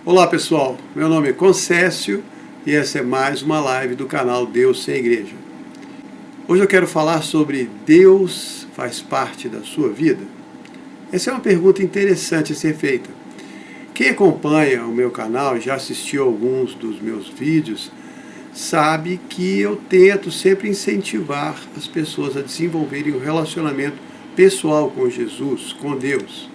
Olá pessoal, meu nome é Concécio e essa é mais uma live do canal Deus Sem Igreja. Hoje eu quero falar sobre Deus faz parte da sua vida? Essa é uma pergunta interessante a ser feita. Quem acompanha o meu canal e já assistiu a alguns dos meus vídeos, sabe que eu tento sempre incentivar as pessoas a desenvolverem um relacionamento pessoal com Jesus, com Deus.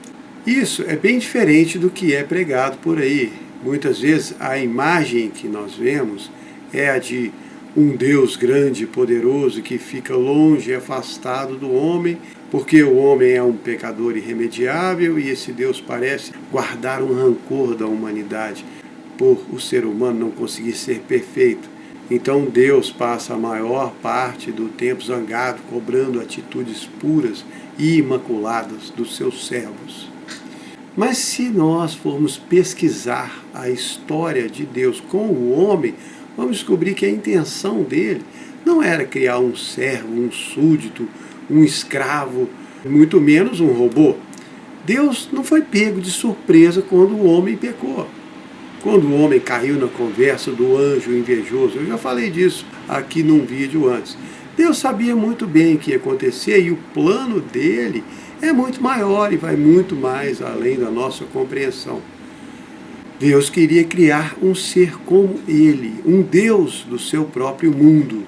Isso é bem diferente do que é pregado por aí. Muitas vezes a imagem que nós vemos é a de um Deus grande e poderoso que fica longe e afastado do homem, porque o homem é um pecador irremediável e esse Deus parece guardar um rancor da humanidade por o ser humano não conseguir ser perfeito. Então Deus passa a maior parte do tempo zangado, cobrando atitudes puras e imaculadas dos seus servos. Mas se nós formos pesquisar a história de Deus com o homem, vamos descobrir que a intenção dele não era criar um servo, um súdito, um escravo, muito menos um robô. Deus não foi pego de surpresa quando o homem pecou. Quando o homem caiu na conversa do anjo invejoso, eu já falei disso aqui num vídeo antes. Deus sabia muito bem o que ia acontecer e o plano dele é muito maior e vai muito mais além da nossa compreensão. Deus queria criar um ser como ele, um Deus do seu próprio mundo.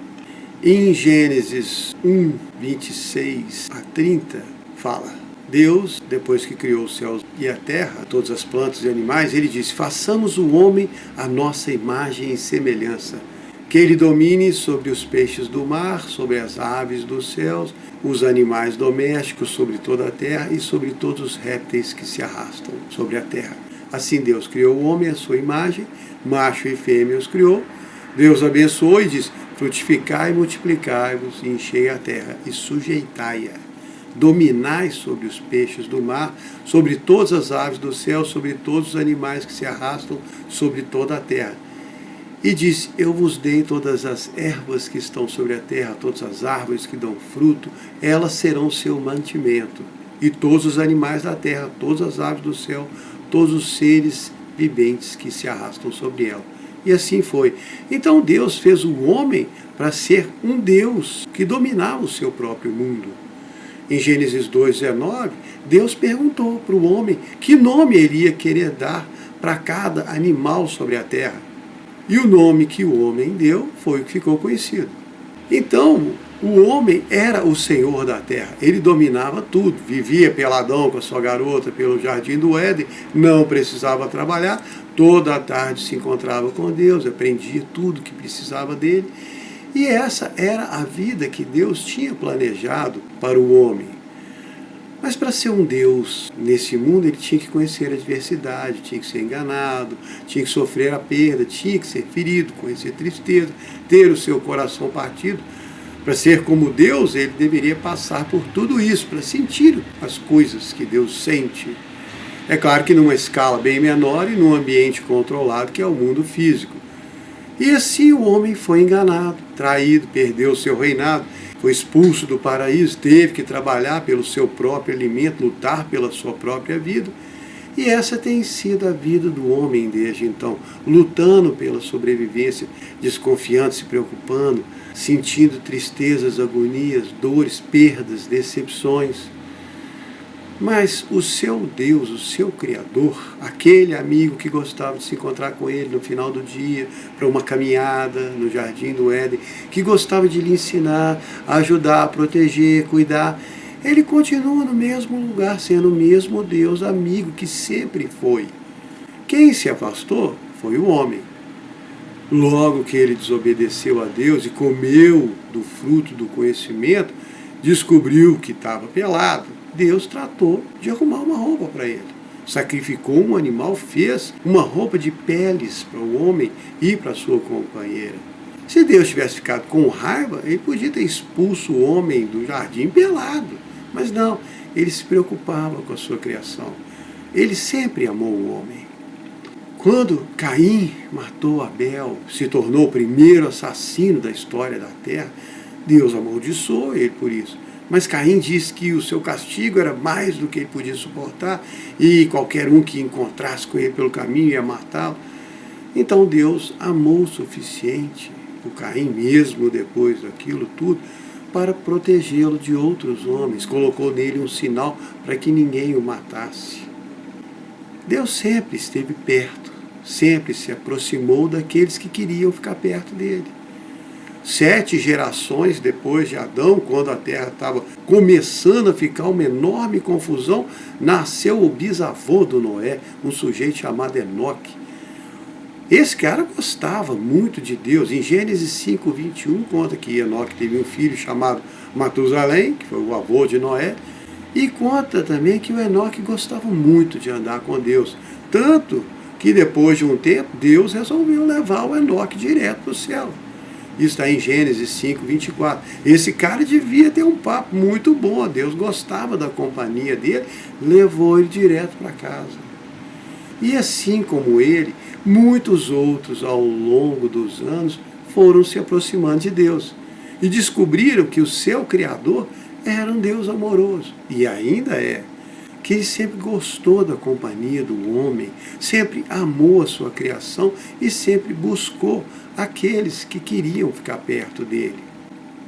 Em Gênesis 1, 26 a 30, fala: Deus, depois que criou os céus e a terra, todas as plantas e animais, ele disse: façamos o homem à nossa imagem e semelhança, que ele domine sobre os peixes do mar, sobre as aves dos céus, os animais domésticos, sobre toda a terra e sobre todos os répteis que se arrastam sobre a terra. Assim Deus criou o homem à sua imagem, macho e fêmea os criou. Deus abençoou e disse: frutificai e multiplicai-vos, e enchei a terra e sujeitai-a. Dominai sobre os peixes do mar, sobre todas as aves do céu, sobre todos os animais que se arrastam sobre toda a terra. E disse: eu vos dei todas as ervas que estão sobre a terra, todas as árvores que dão fruto, elas serão seu mantimento. E todos os animais da terra, todas as aves do céu, todos os seres viventes que se arrastam sobre ela. E assim foi. Então Deus fez o homem para ser um Deus que dominava o seu próprio mundo. Em Gênesis 2:19, Deus perguntou para o homem que nome ele ia querer dar para cada animal sobre a terra. E o nome que o homem deu foi o que ficou conhecido. Então, o homem era o senhor da terra. Ele dominava tudo. Vivia peladão com a sua garota pelo jardim do Éden. Não precisava trabalhar. Toda a tarde se encontrava com Deus. Aprendia tudo que precisava dele. E essa era a vida que Deus tinha planejado para o homem. Mas para ser um Deus nesse mundo, ele tinha que conhecer a adversidade, tinha que ser enganado, tinha que sofrer a perda, tinha que ser ferido, conhecer tristeza, ter o seu coração partido. Para ser como Deus, ele deveria passar por tudo isso, para sentir as coisas que Deus sente. É claro que numa escala bem menor e num ambiente controlado, que é o mundo físico. E assim o homem foi enganado, traído, perdeu o seu reinado, foi expulso do paraíso, teve que trabalhar pelo seu próprio alimento, lutar pela sua própria vida. E essa tem sido a vida do homem desde então, lutando pela sobrevivência, desconfiando, se preocupando, sentindo tristezas, agonias, dores, perdas, decepções. Mas o seu Deus, o seu Criador, aquele amigo que gostava de se encontrar com ele no final do dia, para uma caminhada no jardim do Éden, que gostava de lhe ensinar, ajudar, proteger, cuidar, ele continua no mesmo lugar, sendo o mesmo Deus amigo que sempre foi. Quem se afastou foi o homem. Logo que ele desobedeceu a Deus e comeu do fruto do conhecimento, descobriu que estava pelado. Deus tratou de arrumar uma roupa para ele. Sacrificou um animal, fez uma roupa de peles para o homem e para sua companheira. Se Deus tivesse ficado com raiva, ele podia ter expulso o homem do jardim pelado. Mas não, ele se preocupava com a sua criação. Ele sempre amou o homem. Quando Caim matou Abel, se tornou o primeiro assassino da história da terra, Deus amaldiçoou ele por isso. Mas Caim disse que o seu castigo era mais do que ele podia suportar e qualquer um que encontrasse com ele pelo caminho ia matá-lo. Então Deus amou o suficiente o Caim, mesmo depois daquilo tudo, para protegê-lo de outros homens. Colocou nele um sinal para que ninguém o matasse. Deus sempre esteve perto, sempre se aproximou daqueles que queriam ficar perto dele. 7 gerações depois de Adão, quando a terra estava começando a ficar uma enorme confusão, nasceu o bisavô do Noé, um sujeito chamado Enoque. Esse cara gostava muito de Deus. Em Gênesis 5:21 conta que Enoque teve um filho chamado Matusalém, que foi o avô de Noé, e conta também que o Enoque gostava muito de andar com Deus, tanto que depois de um tempo Deus resolveu levar o Enoque direto para o céu. Isso está em Gênesis 5:24. Esse cara devia ter um papo muito bom. Deus gostava da companhia dele, levou ele direto para casa. E assim como ele, muitos outros ao longo dos anos foram se aproximando de Deus e descobriram que o seu Criador era um Deus amoroso, e ainda é, que ele sempre gostou da companhia do homem, sempre amou a sua criação e sempre buscou aqueles que queriam ficar perto dele.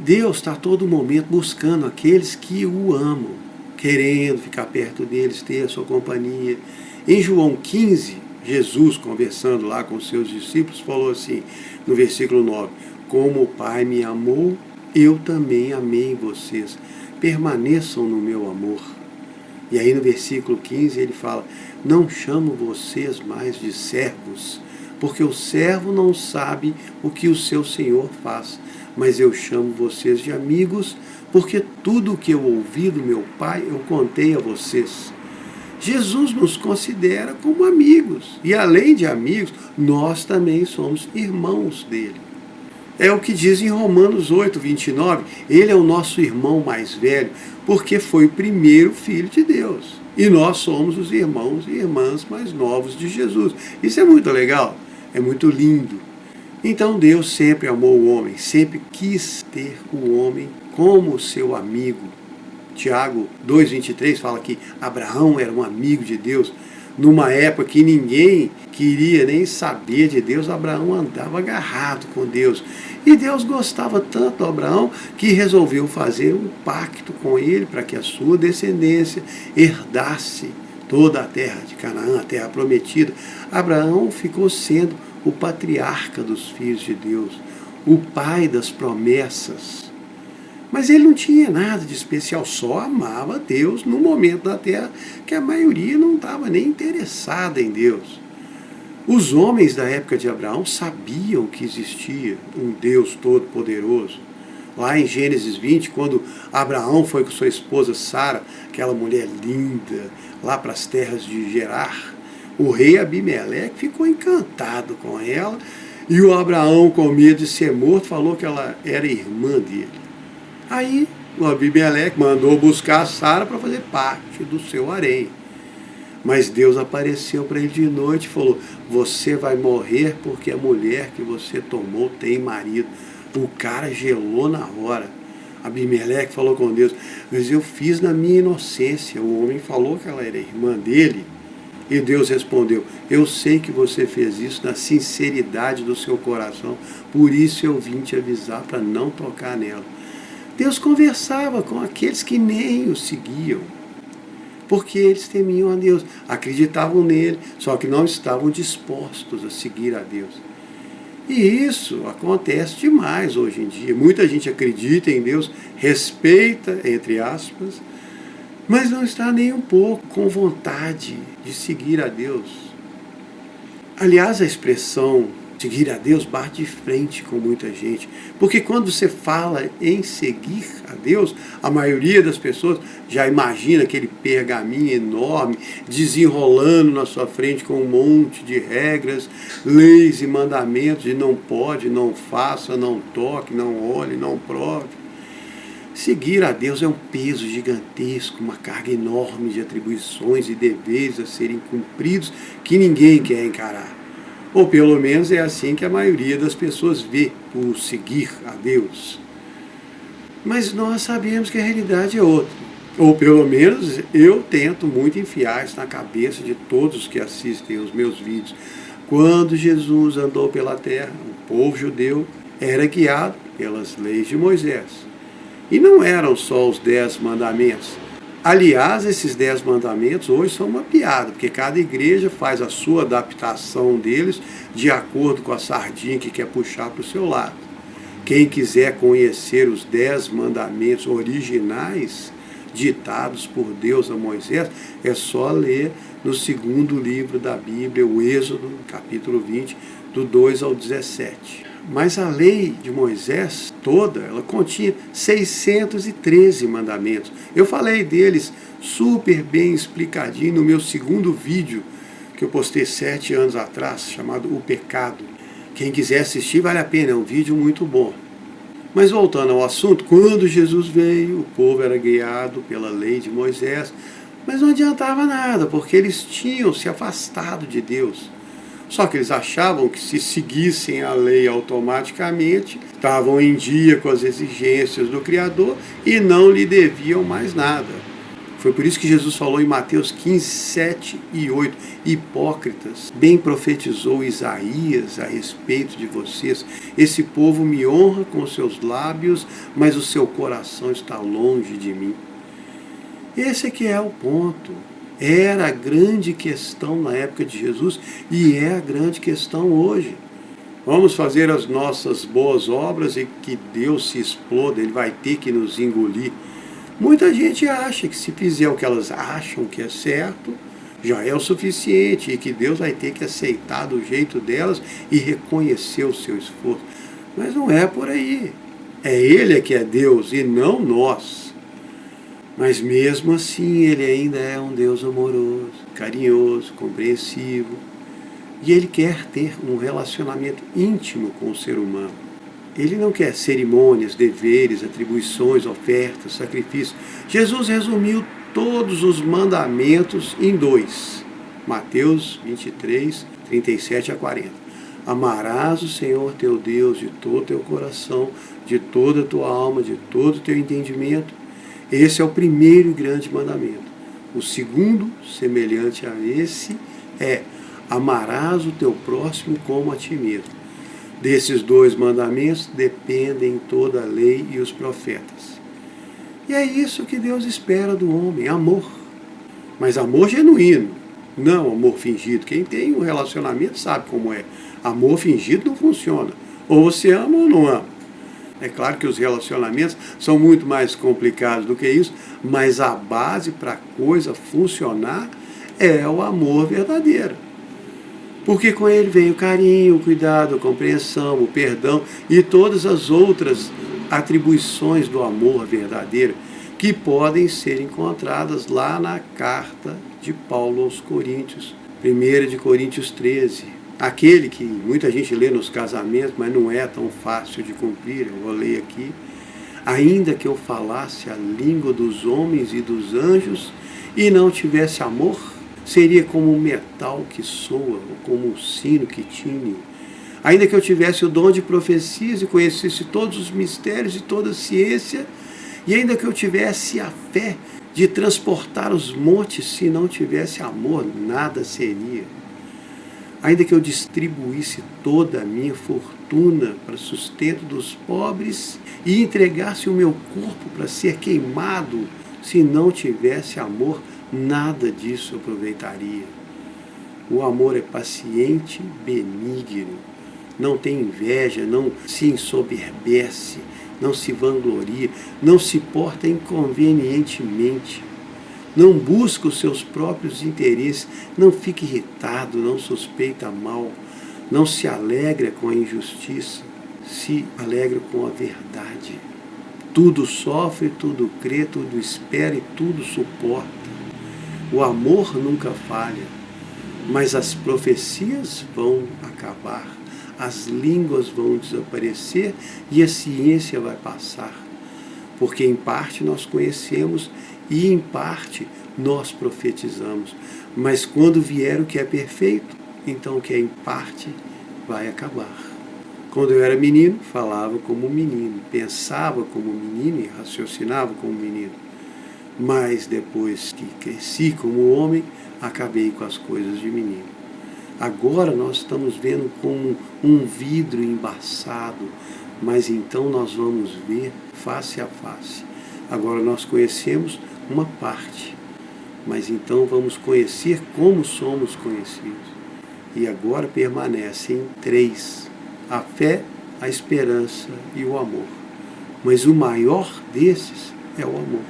Deus está a todo momento buscando aqueles que o amam, querendo ficar perto deles, ter a sua companhia. Em João 15, Jesus, conversando lá com os seus discípulos, falou assim, no versículo 9, como o Pai me amou, eu também amei vocês, permaneçam no meu amor. E aí no versículo 15 ele fala, não chamo vocês mais de servos, porque o servo não sabe o que o seu Senhor faz, mas eu chamo vocês de amigos, porque tudo o que eu ouvi do meu Pai eu contei a vocês. Jesus nos considera como amigos, e além de amigos, nós também somos irmãos dele. É o que diz em Romanos 8:29, ele é o nosso irmão mais velho, porque foi o primeiro filho de Deus. E nós somos os irmãos e irmãs mais novos de Jesus. Isso é muito legal, é muito lindo. Então Deus sempre amou o homem, sempre quis ter o homem como seu amigo. Tiago 2:23 fala que Abraão era um amigo de Deus. Numa época que ninguém queria nem saber de Deus, Abraão andava agarrado com Deus. E Deus gostava tanto de Abraão que resolveu fazer um pacto com ele para que a sua descendência herdasse toda a terra de Canaã, a terra prometida. Abraão ficou sendo o patriarca dos filhos de Deus, o pai das promessas. Mas ele não tinha nada de especial, só amava Deus no momento da terra que a maioria não estava nem interessada em Deus. Os homens da época de Abraão sabiam que existia um Deus todo-poderoso. Lá em Gênesis 20, quando Abraão foi com sua esposa Sara, aquela mulher linda, lá para as terras de Gerar, o rei Abimeleque ficou encantado com ela, e o Abraão, com medo de ser morto, falou que ela era irmã dele. Aí o Abimeleque mandou buscar Sara para fazer parte do seu harém. Mas Deus apareceu para ele de noite e falou, você vai morrer porque a mulher que você tomou tem marido. O cara gelou na hora. Abimeleque falou com Deus, mas eu fiz na minha inocência. O homem falou que ela era irmã dele. E Deus respondeu, eu sei que você fez isso na sinceridade do seu coração, por isso eu vim te avisar para não tocar nela. Deus conversava com aqueles que nem o seguiam, porque eles temiam a Deus, acreditavam nele, só que não estavam dispostos a seguir a Deus. E isso acontece demais hoje em dia. Muita gente acredita em Deus, respeita, entre aspas, mas não está nem um pouco com vontade de seguir a Deus. Aliás, a expressão seguir a Deus bate de frente com muita gente, porque quando você fala em seguir a Deus, a maioria das pessoas já imagina aquele pergaminho enorme desenrolando na sua frente com um monte de regras, leis e mandamentos de não pode, não faça, não toque, não olhe, não prove. Seguir a Deus é um peso gigantesco, uma carga enorme de atribuições e deveres a serem cumpridos que ninguém quer encarar. Ou pelo menos é assim que a maioria das pessoas vê o seguir a Deus. Mas nós sabemos que a realidade é outra. Ou pelo menos eu tento muito enfiar isso na cabeça de todos que assistem os meus vídeos. Quando Jesus andou pela terra, o povo judeu era guiado pelas leis de Moisés. E não eram só os 10 mandamentos. Aliás, esses 10 mandamentos hoje são uma piada, porque cada igreja faz a sua adaptação deles de acordo com a sardinha que quer puxar para o seu lado. Quem quiser conhecer os 10 mandamentos originais, ditados por Deus a Moisés, é só ler no segundo livro da Bíblia, o Êxodo, capítulo 20, do 2 ao 17. Mas a lei de Moisés toda, ela continha 613 mandamentos. Eu falei deles super bem explicadinho no meu segundo vídeo, que eu postei 7 anos atrás, chamado O Pecado. Quem quiser assistir, vale a pena, é um vídeo muito bom. Mas voltando ao assunto, quando Jesus veio, o povo era guiado pela lei de Moisés, mas não adiantava nada, porque eles tinham se afastado de Deus. Só que eles achavam que se seguissem a lei automaticamente, estavam em dia com as exigências do Criador e não lhe deviam mais nada. Foi por isso que Jesus falou em Mateus 15, 7 e 8, hipócritas, bem profetizou Isaías a respeito de vocês. Esse povo me honra com seus lábios, mas o seu coração está longe de mim. Esse é que é o ponto. Era a grande questão na época de Jesus e é a grande questão hoje. Vamos fazer as nossas boas obras e que Deus se exploda, Ele vai ter que nos engolir. Muita gente acha que se fizer o que elas acham que é certo, já é o suficiente e que Deus vai ter que aceitar do jeito delas e reconhecer o seu esforço. Mas não é por aí. É Ele que é Deus e não nós. Mas mesmo assim Ele ainda é um Deus amoroso, carinhoso, compreensivo. E Ele quer ter um relacionamento íntimo com o ser humano. Ele não quer cerimônias, deveres, atribuições, ofertas, sacrifícios. Jesus resumiu todos os mandamentos em 2. Mateus 23, 37 a 40. Amarás o Senhor teu Deus de todo o teu coração, de toda a tua alma, de todo o teu entendimento. Esse é o primeiro e grande mandamento. O segundo, semelhante a esse, é: amarás o teu próximo como a ti mesmo. Desses 2 mandamentos dependem toda a lei e os profetas. E é isso que Deus espera do homem, amor. Mas amor genuíno, não amor fingido. Quem tem um relacionamento sabe como é. Amor fingido não funciona. Ou você ama ou não ama. É claro que os relacionamentos são muito mais complicados do que isso, mas a base para a coisa funcionar é o amor verdadeiro. Porque com ele vem o carinho, o cuidado, a compreensão, o perdão e todas as outras atribuições do amor verdadeiro que podem ser encontradas lá na carta de Paulo aos Coríntios, 1 de Coríntios 13. Aquele que muita gente lê nos casamentos, mas não é tão fácil de cumprir, eu vou ler aqui. Ainda que eu falasse a língua dos homens e dos anjos e não tivesse amor, seria como um metal que soa, ou como um sino que tine. Ainda que eu tivesse o dom de profecias e conhecesse todos os mistérios e toda a ciência, e ainda que eu tivesse a fé de transportar os montes, se não tivesse amor, nada seria. Ainda que eu distribuísse toda a minha fortuna para sustento dos pobres e entregasse o meu corpo para ser queimado, se não tivesse amor, nada disso aproveitaria. O amor é paciente, benigno, não tem inveja, não se ensoberbece, não se vangloria, não se porta inconvenientemente, não busca os seus próprios interesses, não fica irritado, não suspeita mal, não se alegra com a injustiça, se alegra com a verdade. Tudo sofre, tudo crê, tudo espera e tudo suporta. O amor nunca falha, mas as profecias vão acabar, as línguas vão desaparecer e a ciência vai passar. Porque em parte nós conhecemos e em parte nós profetizamos. Mas quando vier o que é perfeito, então o que é em parte vai acabar. Quando eu era menino, falava como menino, pensava como menino e raciocinava como menino. Mas depois que cresci como homem, acabei com as coisas de menino. Agora nós estamos vendo como um vidro embaçado, mas então nós vamos ver face a face. Agora nós conhecemos uma parte, mas então vamos conhecer como somos conhecidos. E agora permanecem três: a fé, a esperança e o amor. Mas o maior desses é o amor.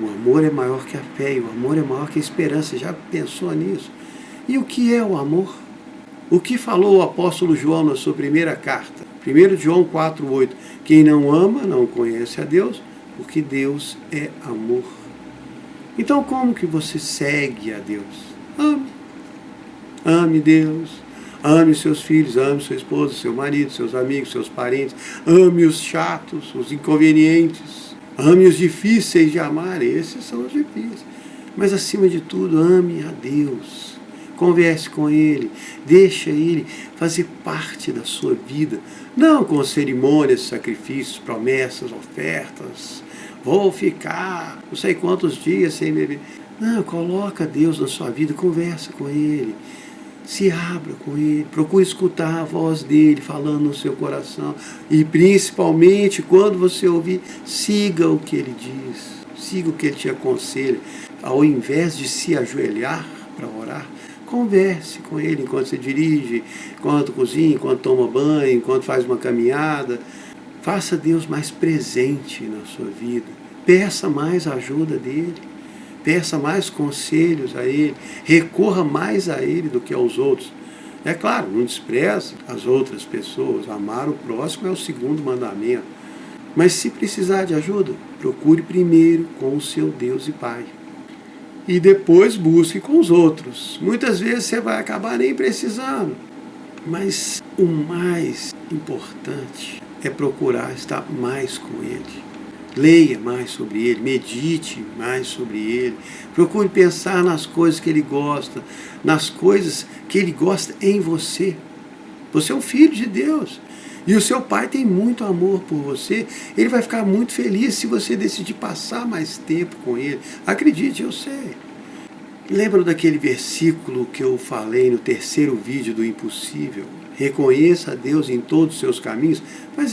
O amor é maior que a fé e o amor é maior que a esperança. Já pensou nisso? E o que é o amor? O que falou o apóstolo João na sua primeira carta? 1 João 4,8. Quem não ama não conhece a Deus, porque Deus é amor. Então como que você segue a Deus? Ame. Ame Deus. Ame seus filhos, ame sua esposa, seu marido, seus amigos, seus parentes. Ame os chatos, os inconvenientes. Ame os difíceis de amar. Esses são os difíceis. Mas acima de tudo, ame a Deus. Converse com Ele, deixa Ele fazer parte da sua vida, não com cerimônias, sacrifícios, promessas, ofertas. Vou ficar não sei quantos dias sem beber. Não, coloca Deus na sua vida, conversa com Ele, se abra com Ele, procure escutar a voz dEle falando no seu coração e principalmente quando você ouvir, siga o que Ele diz, siga o que Ele te aconselha, ao invés de se ajoelhar para orar. Converse com Ele enquanto você dirige, enquanto cozinha, enquanto toma banho, enquanto faz uma caminhada. Faça Deus mais presente na sua vida. Peça mais a ajuda dEle. Peça mais conselhos a Ele. Recorra mais a Ele do que aos outros. É claro, não despreze as outras pessoas. Amar o próximo é o segundo mandamento. Mas se precisar de ajuda, procure primeiro com o seu Deus e Pai. E depois busque com os outros. Muitas vezes você vai acabar nem precisando. Mas o mais importante é procurar estar mais com Ele. Leia mais sobre Ele, medite mais sobre Ele. Procure pensar nas coisas que Ele gosta, nas coisas que Ele gosta em você. Você é um filho de Deus. E o seu Pai tem muito amor por você. Ele vai ficar muito feliz se você decidir passar mais tempo com Ele. Acredite, eu sei. Lembra daquele versículo que eu falei no terceiro vídeo do Impossível? Reconheça a Deus em todos os seus caminhos. Mas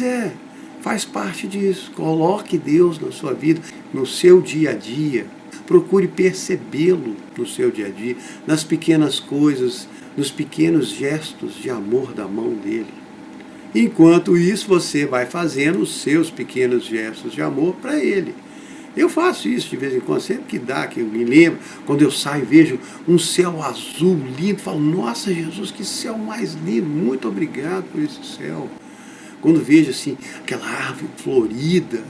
faz parte disso. Coloque Deus na sua vida, no seu dia a dia. Procure percebê-lo no seu dia a dia, nas pequenas coisas, nos pequenos gestos de amor da mão dele. Enquanto isso, você vai fazendo os seus pequenos gestos de amor para Ele. Eu faço isso de vez em quando, sempre que dá, que eu me lembro, quando eu saio e vejo um céu azul lindo, falo, nossa Jesus, que céu mais lindo, muito obrigado por esse céu. Quando vejo assim, aquela árvore florida,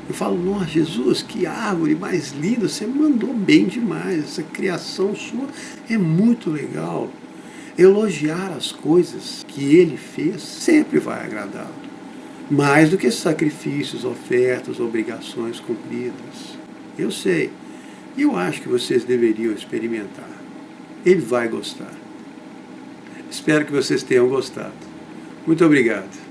eu falo, nossa Jesus, que árvore mais linda, você mandou bem demais, essa criação sua é muito legal. Elogiar as coisas que Ele fez sempre vai agradá-lo. Mais do que sacrifícios, ofertas, obrigações cumpridas. Eu sei. E eu acho que vocês deveriam experimentar. Ele vai gostar. Espero que vocês tenham gostado. Muito obrigado.